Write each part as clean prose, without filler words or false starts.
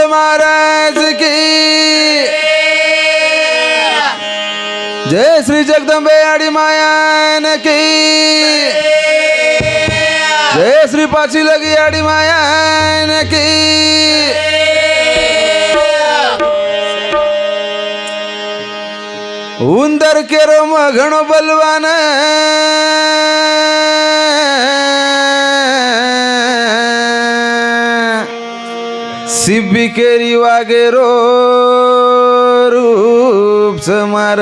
महाराज की जय श्री जगदंबे आडी मायान की जय श्री पाची लगी आडी मायान की उंदर केरो में घणो बलवान सिब्बी केरी वागेरो रूप समार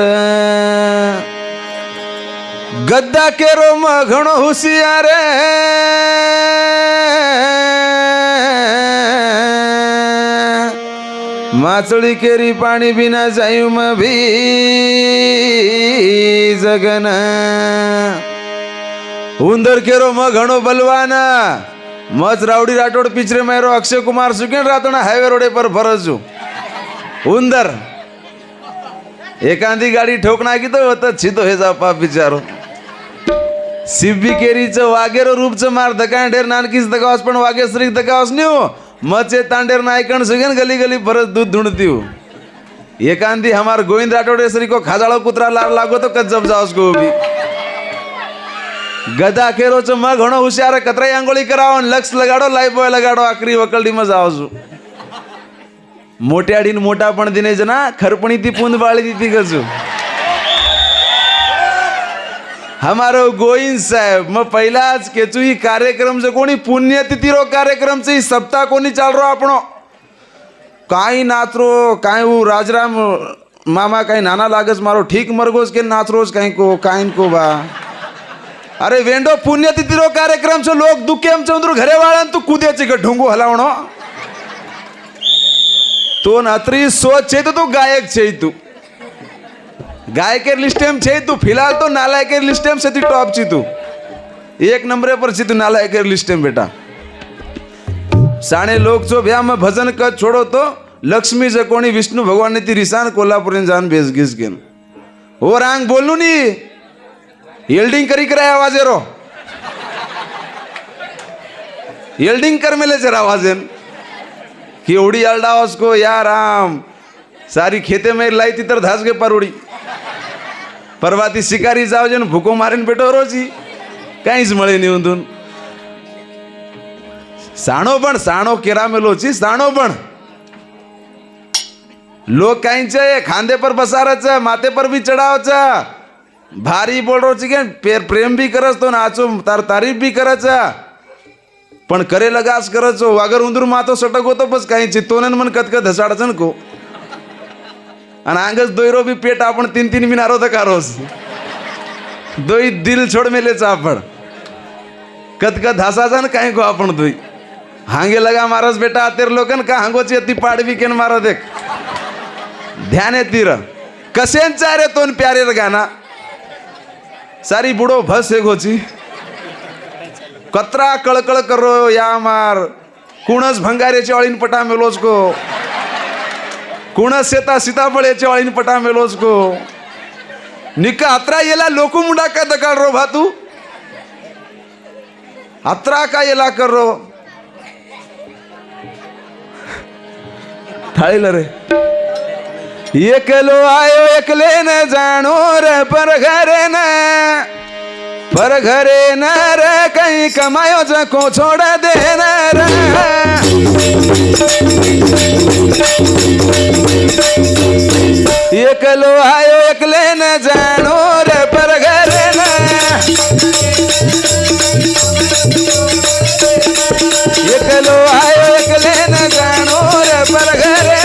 गद्दा केरो में घणो होशियार माचड़ी केरी पानी बिना जायू में भी जगन उंदर केरो में घणो बलवाना मच रावड़ी राठोड पिछरे मेरो अक्षय कुमार सुकेन रातोना हाईवे रोडे पर फरजू उंदर एकांदी गाडी ठोक नाखी तो होत छितो हे जा पाप बिचारो सिब्बी केरीचं वागेरो रूपचं मार दकान ढेर नानकीच दकावस पण वागे श्री दकावस न्यू मचे तांडेर नायकण सुगेन गली गली परत दूध ढूंढती हूँ एकांदी हमार गोविंद राठौड़े श्री को खाजाड़ो कुतरा लार लागो तो कज्जब जाओस को भी गदा केरो च म घणो होशियार कतराई आंगोळी करावो लक्स लगाडो लाइफ बॉय लगाडो आखरी वकलडी में जाओसु मोट्याडीन मोठा पण दिने जना खरपणी ती पुंद बाळी ती गजू हमारो गोविंद साहेब मग पहिलाच केचू ही कार्यक्रम से कोणी पुण्यतिथी रो कार्यक्रम से सप्ताह कोणी चाल रो आपणो काई नाचरो काई वो राजराम मामा काई नाना लागस मारो ठीक मरगोस के नाचरोस काई को बा अरे वेंडो पुण्यतिथी रो कार्यक्रम से लोग दुखे हम चंद्र घरे वाळन तू कूद्याचे का ढोंगो हलावणो तो नत्री सोच छे तो गायक छे तू गायकेर लिस्टेम छे तू फिलहाल तो नालायकेर लिस्टेम से टॉप छी तू एक नंबरे पर छी तू नालायकेर लिस्टेम बेटा साणे लोग जो ब्याह में भजन कर छोड़ो तो लक्ष्मी से कोणी विष्णु भगवान ने ती रिसान कोल्हापुर जान बेस गिस गेन हो रांग बोलू नी येल्डिंग करी कराय आवाज रो येल्डिंग कर मेले जरा आवाजेन कि एवढी आलडावस को यार राम सारी खेते में लाई ती तर धास गे परोडी परवाती शिकारी जाओ जन भूको मारीन बेटो रोजी काहीच मळे नाही उंदून साणो केरा मेलो ची साणो पण लोग काहींचे खांदे पर बसारच माथे पर भी चढ़ावच भारी बोल रो ची के प्रेम भी करस तो नाचो तार तारीफ भी करच पण करे लगास करच वागर उंदूर मातो सटक होतो बस काहींची तोनन मन कतक धसाडचन को आणि आंगच दोयरो भी पेट आपण 3-3 मिनारो तक रोज दोई दिल छोड़ मेलेचा आपण कतक धासाचा न काही को आपण दोई हांगे लगा मारस बेटा तेर लोकन का हांगोची अति पाडवी केन मारो देख ध्यान है तीर कसेन चारे तोन प्यारे गाना सारी बुडो भस है गोची कतरा कळकळ करो या मार कुणस भंगारेची अळीन पटा मेलोच को कुणस सेता सीताफळेची अळीन पटा मेलोच को निका अत्रा येला लोकू मुंडा का दकाळ रो भातू अत्रा का येला कर रो थाळीला रे एकलो आयो एकले न जाणो रे पर घरे न रे कहीं कमायो जको छोड़ दे न रे एकलो आयो एकले न जानो रे पर घरे न एकलो आयो एकले न जानो रे पर घरे न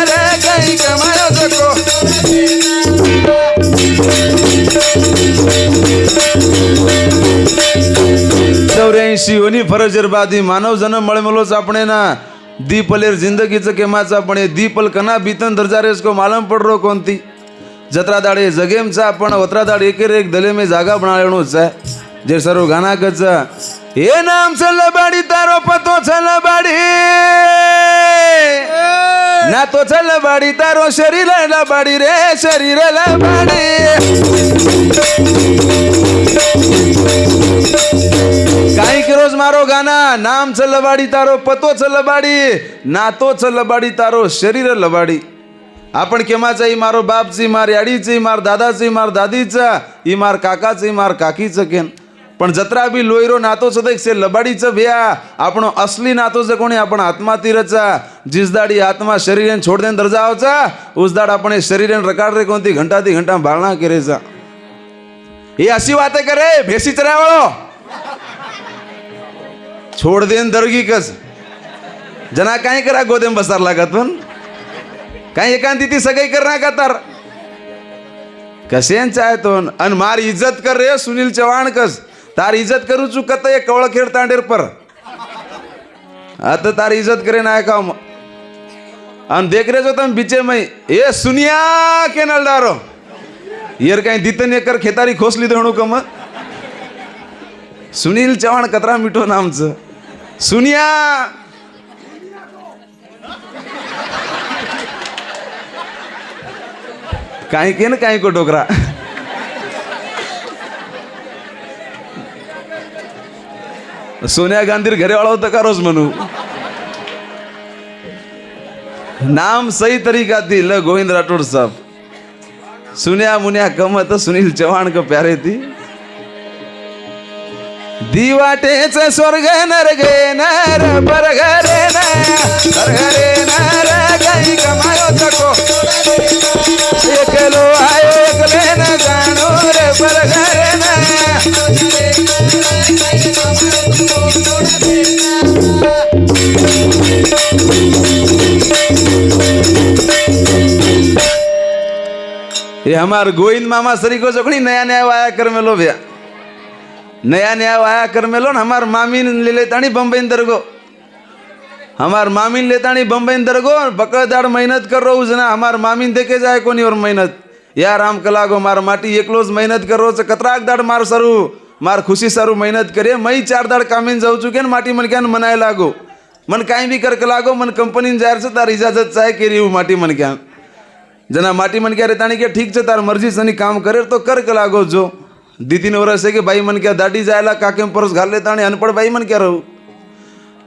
रे कहीं कमायो जको 84 होनी फरजरबादी मानव जन्म मळमलोच आपणे ना दीपलेर जिंदगीचं केमाचा पण दीपल कना बीतन दर्जारेस को मालूम पड़ रो कोणती जत्रा दाड़े जगेमचा पण वत्रा दाड़ एकेर एक दले में जागा बनाळेणोच है जे सर्व गाना कच ए नाम चल बाड़ी तारो पतो चल बाड़ी ना तो चल बाड़ी तारो शरीर ला बाड़ी रे शरीर ला बाड़ी કાંઈ કરોજ મારો ગાના નામ છે લબાડી તારો પતો છે લબાડી નાતો છે લબાડી તારો શરીર લબાડી आपण केमा છે મારો બાપ છે મારી આડી છે માર દાદા છે માર દાદી છે ઈ માર કાકા છે માર કાકી છે કેન પણ જતરા બી લોયરો નાતો છે છે લબાડી છે ભયા આપણો અસલી નાતો છે કોणी आपण આત્માથી રચા जिस दाड़ी आत्मा शरीर छोड़ देने दर्जा हो चा उस दाड़ अपने शरीर रकाड़ रे कोणती घंटा बाळना करे चा ये अशी बातें करे भेसी चरा वाळो छोड़ देन दरगी कस जना काय करा गोदेम बसार लागत पण काय एकांती ती सगळी करना का तर कशेन चाहे तो अन मार इज्जत कर रे सुनील चव्हाण कस तार इज्जत करू चुकत ये कवळखेड तांडेर पर आता तार इज्जत करे ना का अन देख रहे जो तुम बीचे में ये सुनिया के नलदारो यार कहीं दितन एकर खेतारी खोसली देणू कम सुनील चव्हाण कतरा मिठो नाम छ सुनिया काही के न काही को डोकरा सोनिया गांधी घरे वाला होता का रोज म्हणू नाम सही तरीका थी ल गोविंद राठौड़ साहब सुनिया मुनिया कम तो सुनील चव्हाण को प्यारे थी दीवाटेच स्वर्ग नरगे नर परघरे नरघरे नर गई कमायो तको एकलो आयो एकले न जानो रे परघरे न ये हमार गोविंद मामा सरी को जखनी नया नया वाया कर मेलो भैया नया नया वाया कर मेलो न हमार मामी ले लेतानी बम्बई दरगो हमार मामी लेतानी बम्बई दरगो बकदार मेहनत कर रो जना हमार मामी देखे जाए कोनी और मेहनत या राम कलागो मार माटी एकलोज मेहनत कर रो कतराक दाड़ मार सरू मार खुशी सारू मेहनत करे मई 4 दाड़ कामीन जाऊ चुके माटी मन क्या मनाए लागो मन काई भी कर लागो मन कंपनी जाहिर से तार इजाजत चाहे के रियू माटी मन क्या जना माटी मन क्या रहता नहीं क्या ठीक है तार मर्जी सनी काम करे तो कर लागो जो 2-3 वर्ष है कि भाई मन क्या दाढ़ी जायला काके परस घाल लेता नहीं अनपढ़ भाई मन क्या रहू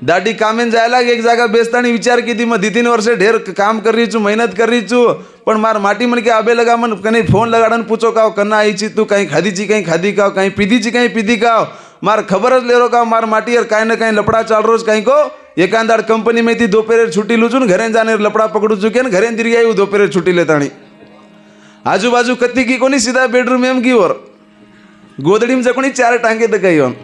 दाढ़ी कामेन जायला एक जागा बेचता नहीं विचार की थी मैं 2-3 वर्ष ढेर काम कर रही छू मेहनत कर रही छू पण मार माटी मन क्या आबे लगा मन कहीं फोन लगाड़न पूछो का कन्ना आई ची तू कहीं खादी ची कहीं खादी का कहीं पीधी ची कहीं पीधी का मार खबर ले रो का मार माटी यार कहीं ना कहीं लपड़ा चाल रोज कहीं को एकांदार कंपनी में थी दोपहर छुट्टी लू छू घरे जाने लपड़ा पकड़ू चुके घरे दिरी आई दोपहर छुट्टी लेता आजू बाजू कत्ती की कोनी सीधा बेडरूम एम की और गोदड़ी में जकोनी 4 टांगे दगाई on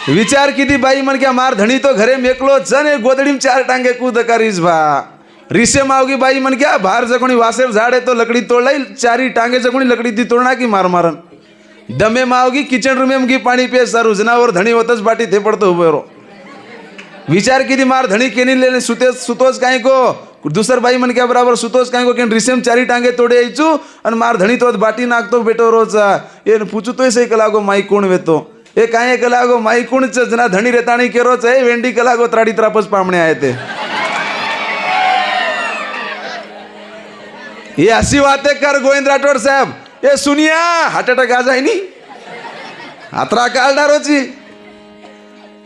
विचार की थी भाई मन क्या मार धनी तो घरे मेकलो जने गोदड़ी में 4 टांगे कूद करीस भा रिसे माओगी भाई मन क्या बाहर जकोनी वासेर झाड़े तो लकड़ी तोड़ लाई 4 टांगे जकोनी लकड़ी थी तोड़ना की मार मारन दमे माओगी किचन रूम में की पानी पे सारू जनावर धनी होतच बाटी थे पड़तो उभे रो विचार की थी मार धनी केनी लेने सुतोस काई को दूसर भाई मन क्या बराबर सुतोस काई को केन रिसेम 4 टांगे तोड़े आईचू अन मार धनी तो बाटी नाखतो बेटो रोज ये पूछू तो ऐसे कलागो माई कोण वेतो ए काय कलागो माई कोण जना धनी रेताणी केरो चे वेंडी कलागो त्राडी त्रापस पामणे आए थे ये ऐसी बातें कर गोविंद राठौड़ साहब ये सुनिया हार्ट अटैक आ जाए नहीं अतरा काल डारोची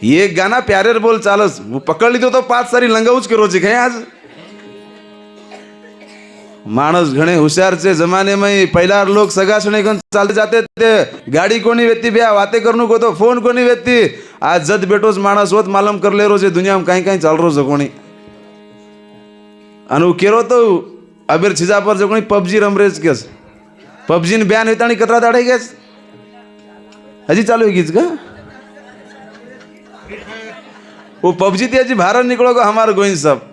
ये गाना प्यारे बोल चालस वो पकड़ ली तो 5 सारी लंगाऊच के रोजी गए आज मानस घणे होशियार से जमाने में पहला लोग सगा सुने चालते जाते थे गाड़ी कोनी वेती भैया बातें करनू को तो फोन कोनी वेती आज जद बेटोस मानस होत मालूम कर ले रोजे दुनिया में कहीं कहीं चल रो जकोनी अनु केरो तो अबेर छिजा पर जकोनी पबजी रमरेज केस पबजी ने बयान होता नहीं कतरा दाड़े गेस हजी चालू है गीच का वो पबजी थी हजी बाहर निकलो को हमारे गोविंद साहब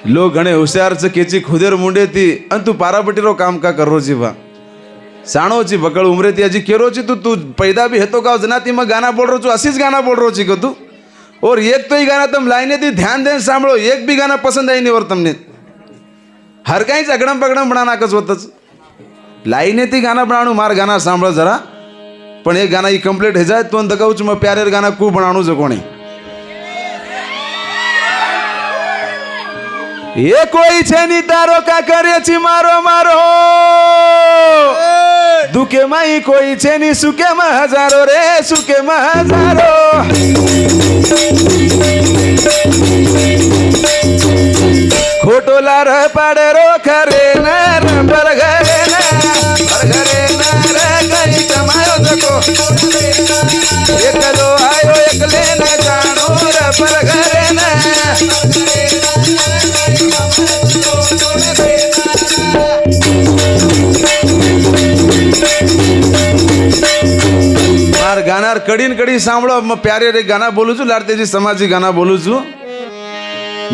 लोग घणे होशियार से केची खुदेर मुंडे थी अन तू पारापटी रो काम का कर रो जी बा साणो ची बकड़ उमरे थी हजी केरो ची तू पैदा भी हेतो का जनाती में गाना बोल रो छू असीज गाना बोल रो छी को तू और एक तो ही गाना तुम लाइने थी ध्यान देन सांभळो एक भी गाना पसंद आई नहीं और तुमने हर कहीं अगड़म पगड़म बनाना कस होतच लाइने थी गाना बनाणू मार गाना सांभळो जरा पण एक गाना ही कंप्लीट है जाए तो दगाऊच मैं प्यारे गाना कू बनाणू जो कोणी ये कोई छे नी तारो का करे छी मारो मारो दुखे माई कोई छे ની સુકે માં હજારો રે સુકે માં હજારો ખોટો લાર પાડે રો ખરે નર પર ઘરે નર કઈ કમાયો તકો એકલો આયો એકલે ન જાણો ર પર ઘરે ન માર ગાના કડી કડી સાંભળો પ્યારે રે ગાના બોલું છું લાડતેજી સમાજી ગાના બોલું છું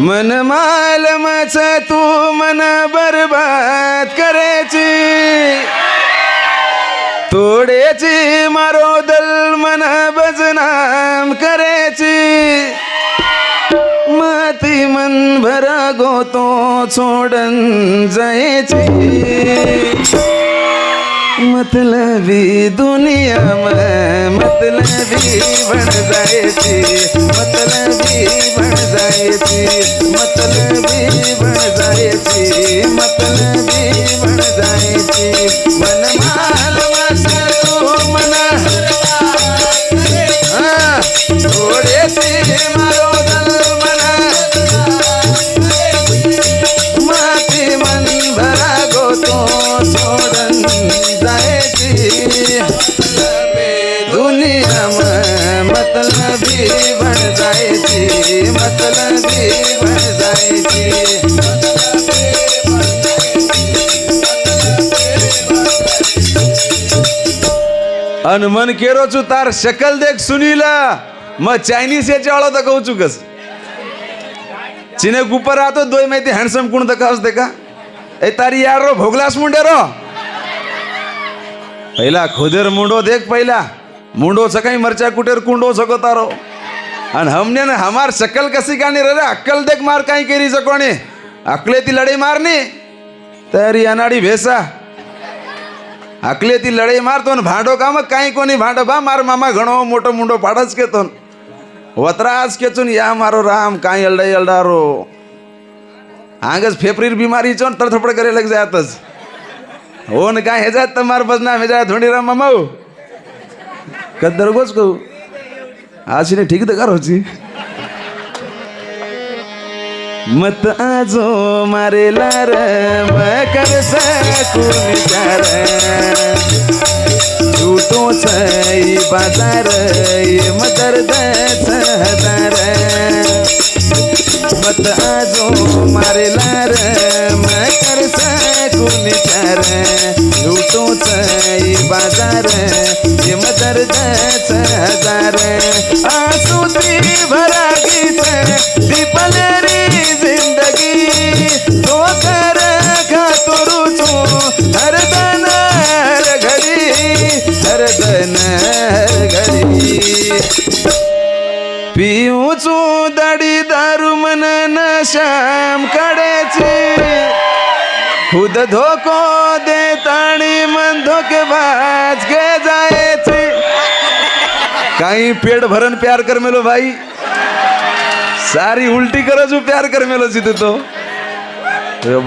मन मालम છે તું मन बर्बाद करे છી તોડે છી મારો દલ मन बदनाम करे છી માથી मन ભરા ગોતો છોડન જાય છી मतलबी दुनिया में मतलबी बन जाए थी मतलबी बन जाए थी मतलबी बन जाए थी मतलबी बन जाए थी मन माल मसलो मना थोड़े से मारो दल मना माथे मन भरा गो तो छोड़न दुनिया में मतलबी बन जाए थी मतलबी बन जाए थी अन मन केरो छु तार शकल देख सुनीला मैं चाइनीज से चालो तो कहू छु कस चिने ऊपर आतो दोय माहिती हँडसम कोण दकावस देखा ए तारी यार रो भोगलास मुंडे रो पहिला खोदेर मुंडो देख पहिला मुंडो सकाई मरचा कुटेर कुंडो सको तारो अन हमने ने हमार शकल कसी कानी रे अक्कल देख मार काई केरी सकोनी अकले ती लड़ाई मारनी तेरी अनाड़ी भेसा अकले ती लड़ाई मार तो भांडो काम काई कोनी भांडो बा मार मामा घणो मोटो मुंडो पाडस के तो वतराज के चुन या मारो राम काई अलडाई अलडारो आंगस फेफरीर बीमारी चोन तरथपड़ करे लग जातस हो न काय हे जात तमार बजना हे जात धोंडी राम मामाऊ कदर गोस को आशीने ठीक दकार होची मत आजो मारे लार मकर सकू विचार झूठो छई बाजार ये मदर्द हजार मत आजो मारे लार मकर सकू विचार झूठो छई बाजार ये मदर्द हजार आंसू ती भरा गीत दीपलेरी जिंदगी तो कर खातो रुचो हर दन हर घड़ी हर दन हर घड़ी पीऊ चू दड़ी दारू मन नशाम काढे खुद धोको दे ताणी मन धोकेबाज के जाए कहीं पेट भरन प्यार कर मेलो भाई सारी उल्टी करो जो प्यार कर मेलो सीधे तो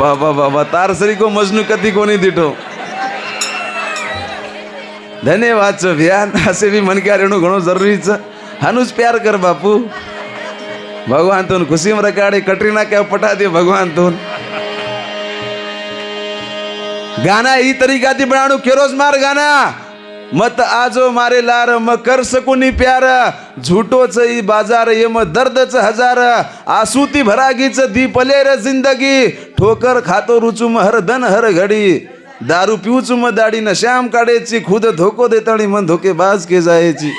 बाबा बाबा तार सरी को मजनू कती को नहीं दिठो धन्यवाद छ भैया असे भी मन के रेणु घणो जरूरी छ हनुज प्यार कर बापू भगवान तुन खुशी में रखाड़े कटरीना क्या पटा दे भगवान तुन गाना ई तरीका थी बनाणु केरोज मार गाना मत आजो मारे लार म कर सकुनी प्यार झूठो छ ई बाजार ये म दर्द छ हजार आसूती भरागी छ दी पले रे जिंदगी ठोकर खातो रुचु म हर धन हर घड़ी दारू पीऊ छु म दाड़ी न श्याम काढे छी खुद धोको देताणी मन धोके बाज के जाए छी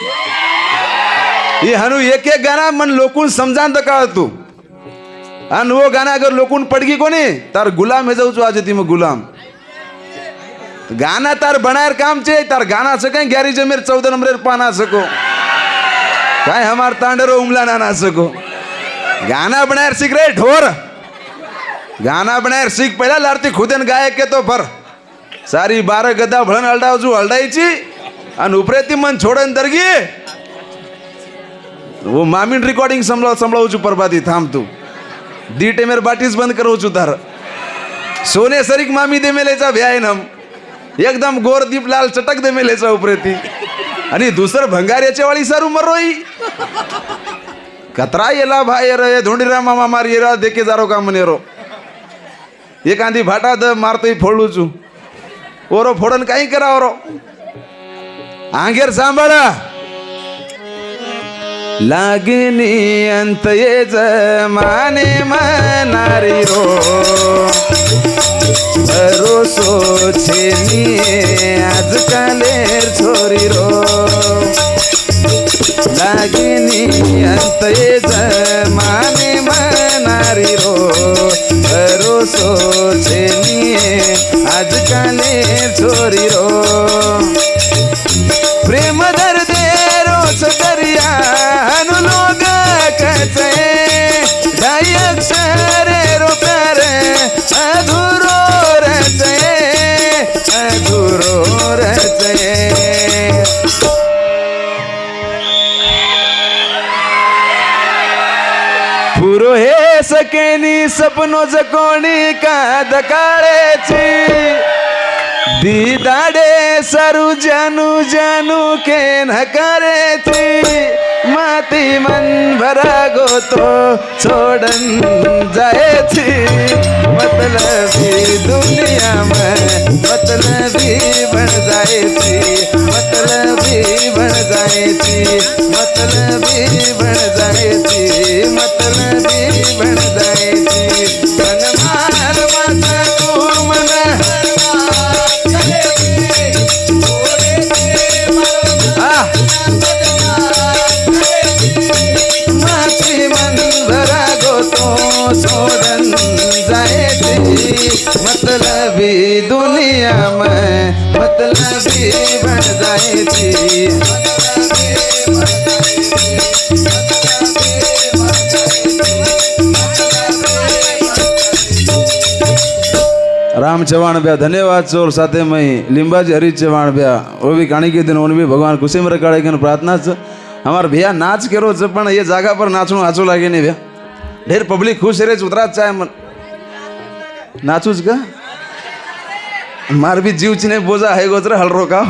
ये हनु एक एक गाना मन लोकून समजान दका तू अन वो गाना अगर लोकून पडगी कोनी तार गुलाम हे जाऊ छु आज ती म गुलाम गाना तार बनायर काम चे तार गाना सके ग्यारी जमेर 14 नंबर पाना सको काय हमार तांडरो उमला ना सको गाना बनायर सीख रे ढोर गाना बनायर सीख पहला लारती खुदन गायक के तो भर सारी 12 गदा भळन हलडावजू हलडायची आणि उपरेती मन छोडन दरगी वो मामीन रिकॉर्डिंग संभळावू छु परबादी थांब तू दी टेमेर बाटीज बंद करू छु तार सोने सरीक मामी दे मेलेचा भ्याय नम एकदम गोर दीप लाल चटक दे मेलेचा उपरेती आणि दुसरं भंगाऱ्याच्या वाली सारू मरोई कतरा येला भाई रे धोंडीरा मामा मारी रा देखे जारो का मनेरो एक आंधी भाटा द मारतोय फोडू चू ओरो फोडन काही करा ओरो आंगेर सांभाळा लागनी अंत ये जमाने मनारी रो भरोसो छेनी आजकालेर छोरी रो लागनी अंत ये जमाने मनारी रो भरोसो छेनी आजकालेर छोरी रो प्रेम दर्दे रोज दरिया हनु लोग कचे ढाई अक्षरे रो प्यार अधूरो रचे अधूरो रचे पुरो हे सकेनी सपनो जकोणी का दकाळेची दीदाडे सारू जानू जानू के नकारे थी माती मन भरा गो तो छोड़न जाए थी मतलबी दुनिया में मतलबी बन जाए थी मतलबी बन जाए थी मतलबी बन जाए थी मतलबी बन जाए थी मन मार माता तू मन छोड़न जाए थी मतलबी दुनिया में मतलबी बन जाए थी राम चौहान भैया धन्यवाद चोर साथे मई लिंबाजी हरी चौहान भैया वो भी कहानी के दिन उन भी भगवान खुशी में रखाड़े के प्रार्थना च हमार भैया नाच करो च पण ये जागा पर नाचणं आचो लागे नहीं भैया ढेर पब्लिक खुश रे उतरा चाहे मन नाचूच का मार भी जीव ने बोझा है गोचर हलरो का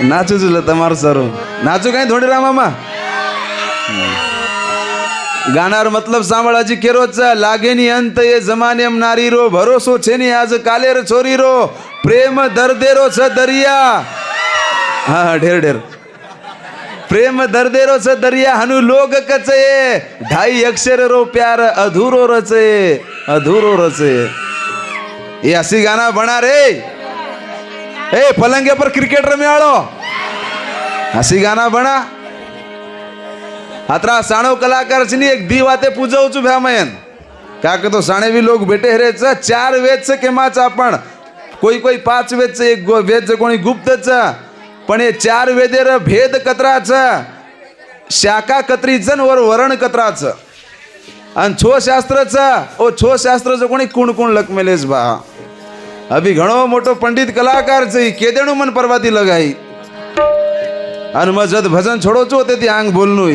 नाचूच तमार सरो नाचू कहीं थोड़ी रा मामा गानार मतलब सांभळाची केरोच लागेनी अंत ये जमाने नारी रो भरोसो छेनी आज कालेर छोरी रो प्रेम दर्देरो छ दरिया हाँ ढेर ढेर प्रेम दर्देरो छ दरिया हनु लोग कचे ढाई अक्षर रो प्यार अधूरो रचे अधूरो रचे ये हसी गाना बना रे ए पलंगे पर क्रिकेट रमे आड़ो हसी गाना बना अतरा साणो कलाकार छनी एक दी वाते पूजव छु भ्यामयन का के तो साणे भी लोग बेटे रे छ चार वेद छ के माच आपण कोई कोई पाच वेद छ एक वेद छ कोणी गुप्त छ पण हे चार वेदेर भेद कतराच शाखा कतरीचन वर वरण कतराच आणि छो शास्त्रच ओ छो शास्त्रच कोणी कुण कुण लकमेलेस बा अभी घणो मोटो पंडित कलाकार छ केदेणु मन परवाती लगाई आणि मजद भजन छोडो छो तेती आंग बोलनु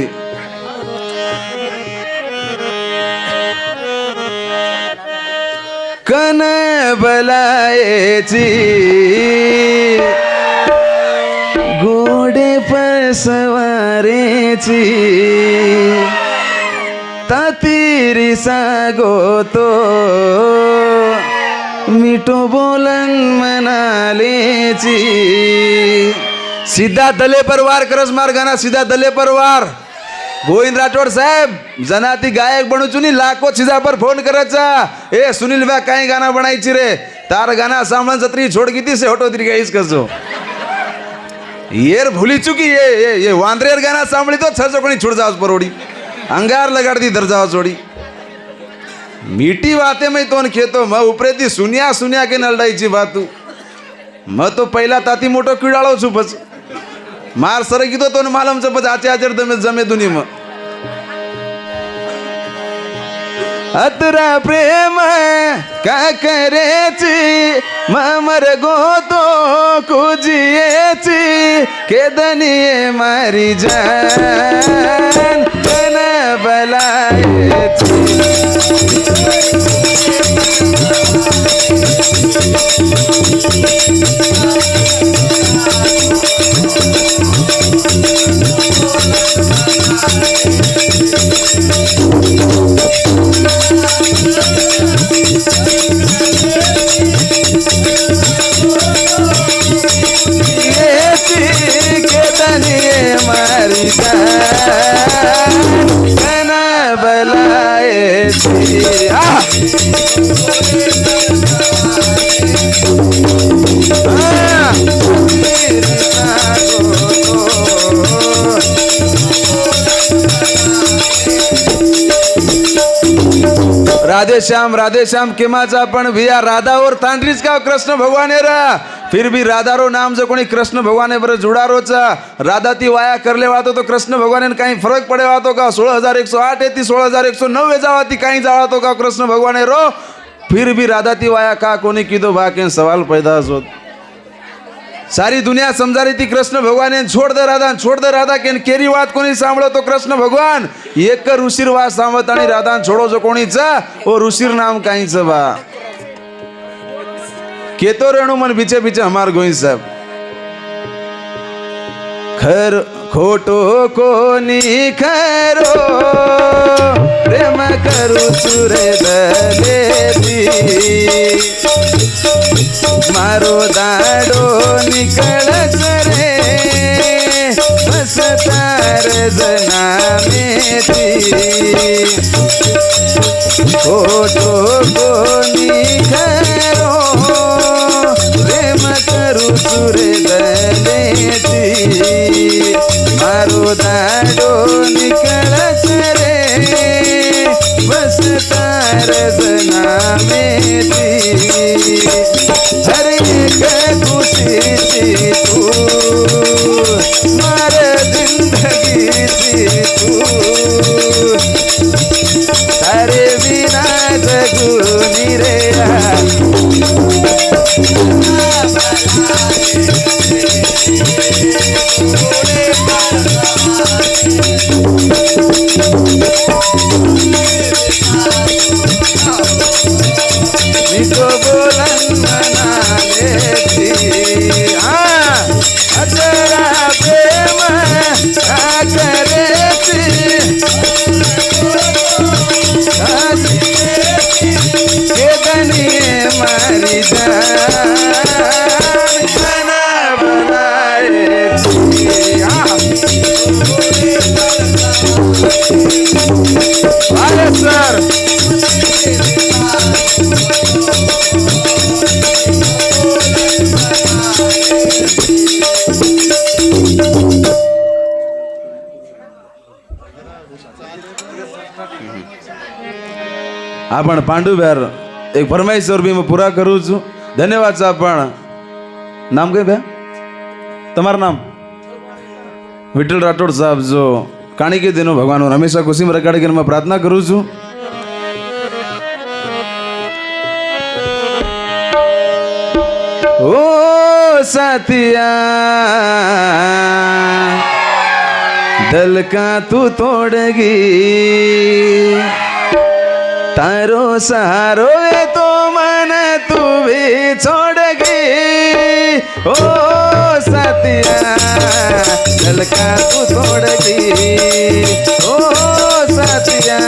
कन बलायची घोडे पर सवारेची तातीरी सागो तो मिठो बोलन मनालेची सीधा दले परवार करस मार गाना सीधा दले परवार गोविंद राठोड साहेब जनाती गायक बनू चुनी लाखो चीजा पर फोन करायचा ए सुनील भैया काही गाना बनायची रे तार गाना सामन जत्री छोड़ कीती से हटो तरी गाईस कसो येर भूली चुकी ये वांद्रेर गाना सांभळी तो छर कोणी छोड़ जावस परोडी अंगार लगाड़ती दर्जाव छोड़ी मीठी बातें मैं तो खेतो मैं उपरेती सुनिया सुनिया के नलडाईची बातू मैं तो पहिला ताती मोटो किडाळो छु बस मार सरकी तो मालम च बस आचे आचर दमे जमे दुनी म अतरा प्रेम का करेची ममर गोतो कुजियेची केदनिये मारी जान कन बलायची कन बलायची राधे श्याम केमाचा पण भिया राधावर तांड्रीच का कृष्ण भगवान रा फिर भी राधारो नाम जो कोणी कृष्ण भगवान बर जुडारोच राधा ती वाया करले वातो तो कृष्ण भगवान काही फरक पडे वातो का 16,108 ती 16,109 जावा ती काही जावातो का कृष्ण भगवान रो फिर भी राधा ती वाया का कोणी कीधो बा के सवाल पैदा होत सारी दुनिया समजा रही थी कृष्ण भगवान छोड़ दे राधा के केरी बात कोणी सांभळो तो कृष्ण भगवान एक ऋषीर वात सांभळत आणि राधा छोडो जो कोणीचा ओ ऋषीर नाम काहीच बा केतो रेणू मन बिचे बिचे हमार गोई साहेब खर खोटो कोणी खरो प्रेम करू चुरे दलेती मारो दाडो निकळ रे बस तार जना मेती खोटो कोणी खरो प्रेम करू चुरे दलेती मारो दाडो निकळ रे बस तार जना मेती हर एक खुशी तू मार जिंदगी तू तारे बिना जगूनी रे निको बोलन मना लेती अजरा प्रेम करेती के दनिए मारी जान बना बनाएती अरे सर आपण पांडुब्यार एक फरमाईश भी मैं पूरा करूँ छू धन्यवाद साहब पण नाम कई भैया तुम्हारा नाम विठल राठौड़ साहब जो काणी के दिनों भगवान और हमेशा खुशी में रखा मैं प्रार्थना करूँ छू ओ साथिया दल का तू तोड़गी तारो सहारो है तो मन तू भी छोड़गी ओ साथिया दल का तू तोड़गी ओ साथिया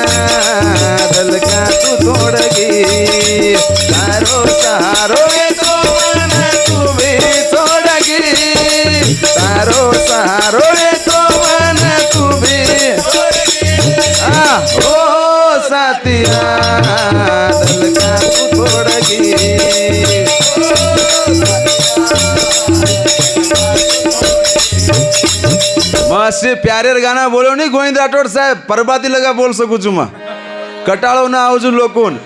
दल का तू तोड़गी तारो सहारो है तो मन तू भी छोड़गी तारो सहारो है तो मन तू भी ओ साथिया दल का तू तोड़गी मस्त प्यारे गाना बोलो नहीं गोविंद राठौड़ साहब परबाती लगा बोल सकू छू मैं कटाड़ो ना आवजू लोकोन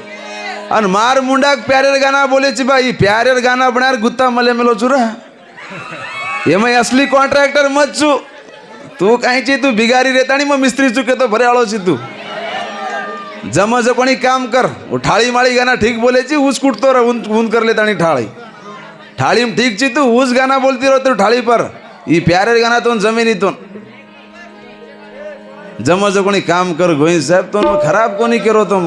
अन मार मुंडा प्यारे गाना बोले ची भाई प्यारे गाना बनार गुत्ता मले मेलो चुरा ये मैं असली कॉन्ट्रैक्टर मत छू तू कहीं ची तू बिगारी रहता नहीं मैं मिस्त्री चुके तो भरे आलो ची तू जमज कोणी काम कर वो ठाळी माळी गाना ठीक बोले ची ऊस कुटतो रह ऊन कर लेता नहीं ठाळी ठाळी में ठीक ची तू ऊस गाना बोलती रहो तो ठाळी पर ये प्यारे गाना तो जमीनी तो जमज कोणी काम कर गोविंद साहेब तो खराब कोणी करो तो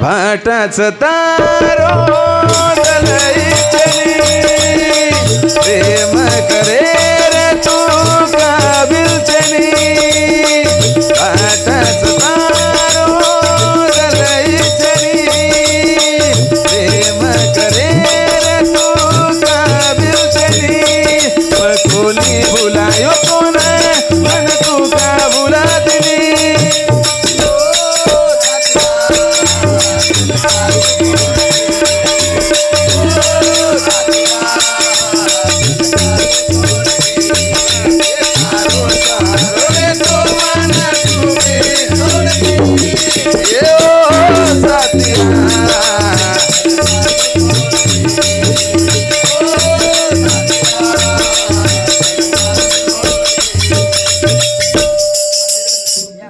भाटाच तारो दलईचनी प्रेम करे रे तू काबिलचनी भाटाच तारो दलईचनी प्रेम करे रे तू काबिलचनी पकोली भुलायो कोना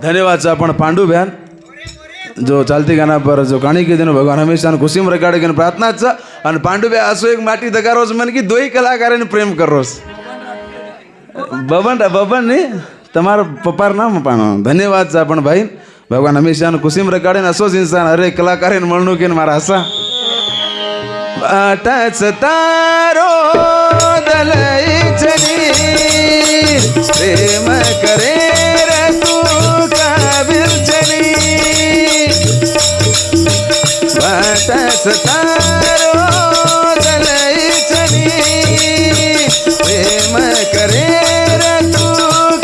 धन्यवाद सा पण पांडु बहन जो चालती गाना पर जो कहानी के दिन भगवान हमेशा खुशी में रखाड़े के प्रार्थना च और पांडु बे आसो एक माटी दगारोस मन की दो ही कलाकार ने प्रेम करोस बबन बबन ने तमार पप्पार नाम पानो धन्यवाद सा पण भाई भगवान हमेशा खुशी में रखाड़े असोच इंसान अरे कलाकार मळणू के मारा हसा बाटाच तारो दलई चली प्रेम करे रे तू काबिल चली बाटाच तारो दलई चली प्रेम करे रे तू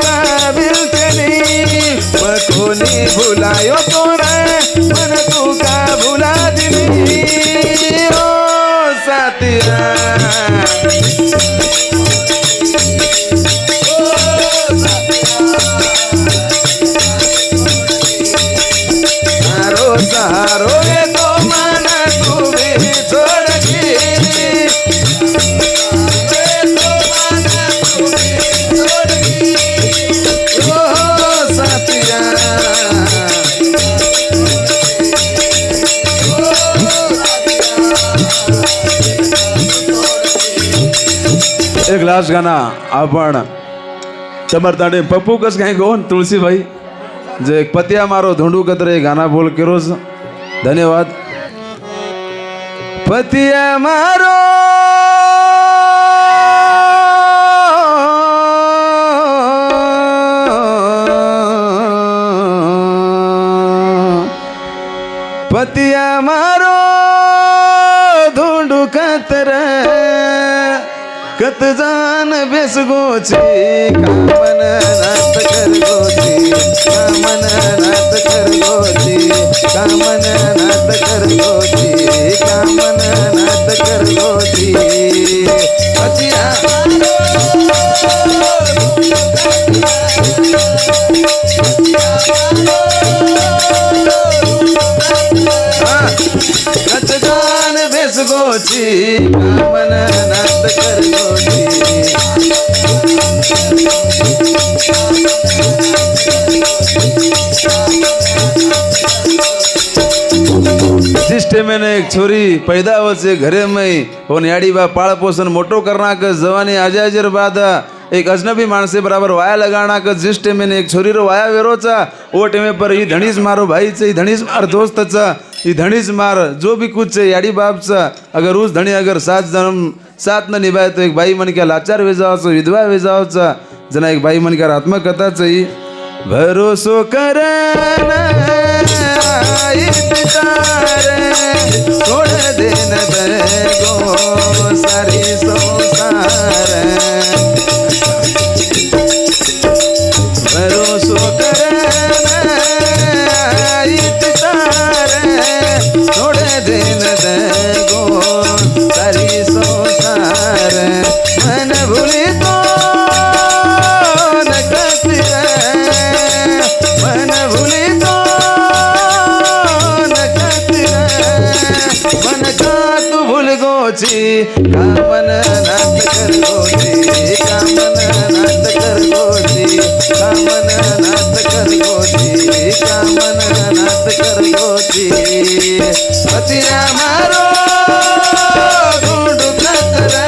काबिल चली कोनी भुलायो तोरा मन तू का भुला दिली ओ साथिया सहारो ये तो माना तू भी छोड़ के ओ साथिया एक लास्ट गाना आपण तमर ताडे पप्पू कस काय गोन तुलसी भाई जो एक पतिया मारो धोंडू कतरे गाना बोल के रोज धन्यवाद पतिया मारो पतिया मारो धोंडू कतरे कत जान बेस गोची कामन नात कर गोची कामन नात कर गोची कामन नात कर गोची कामन नात कर गोची पतिया कत जान बेस गोची कामन नात कर गोची जिस टाइम मैंने एक छोरी पैदा हो से घरे में वो न्याड़ी बा पाल पोषण मोटो करना के जवानी आजाजर बाद एक अजनबी मानसे बराबर वाया लगाना के जिस टाइम मैंने एक छोरी रो वाया वेरो चा वो टाइम पर ही धनीस मारो भाई चे ही धनीस मार दोस्त चा ही धनीस मार जो भी कुछ है याड़ी बाप चा अगर उस धनी अगर साथ न निभाए तो एक भाई मन क्या लाचार वे जाओ विधवा वे जाओ चा जना एक भाई मन का आत्मकथा चाहिए भरोसो करना छोड़ देना गो सारी संसार भरोसो करना छोड़ देना गो सारी संसार मन भूली तो न कति मन भूली तो न कति मन का तू भूल गोची कामन नात कर गोची कामन नात कर गोची कामन नात कर गोची कामन नात कर गोची पतिया मारो ढूंढ कतरे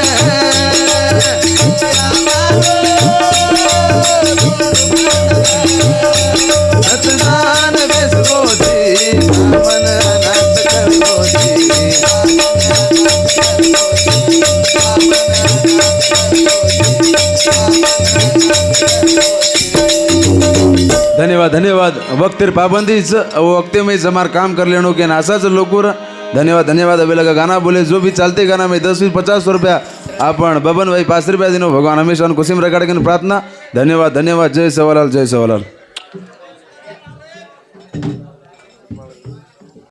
सतदान बेस गोची कामन नात कर गोची धन्यवाद धन्यवाद वक्तेर पाबंदी वक्ते में हमार काम कर लेनो के नासा से लोगों धन्यवाद धन्यवाद अभी लगा गाना बोले जो भी चलते गाना में 10-50 रुपया आपण बबन भाई 5 रुपया दिनो भगवान हमेशा खुशी में रखाड़े प्रार्थना धन्यवाद धन्यवाद जय सवालाल जय सवालाल।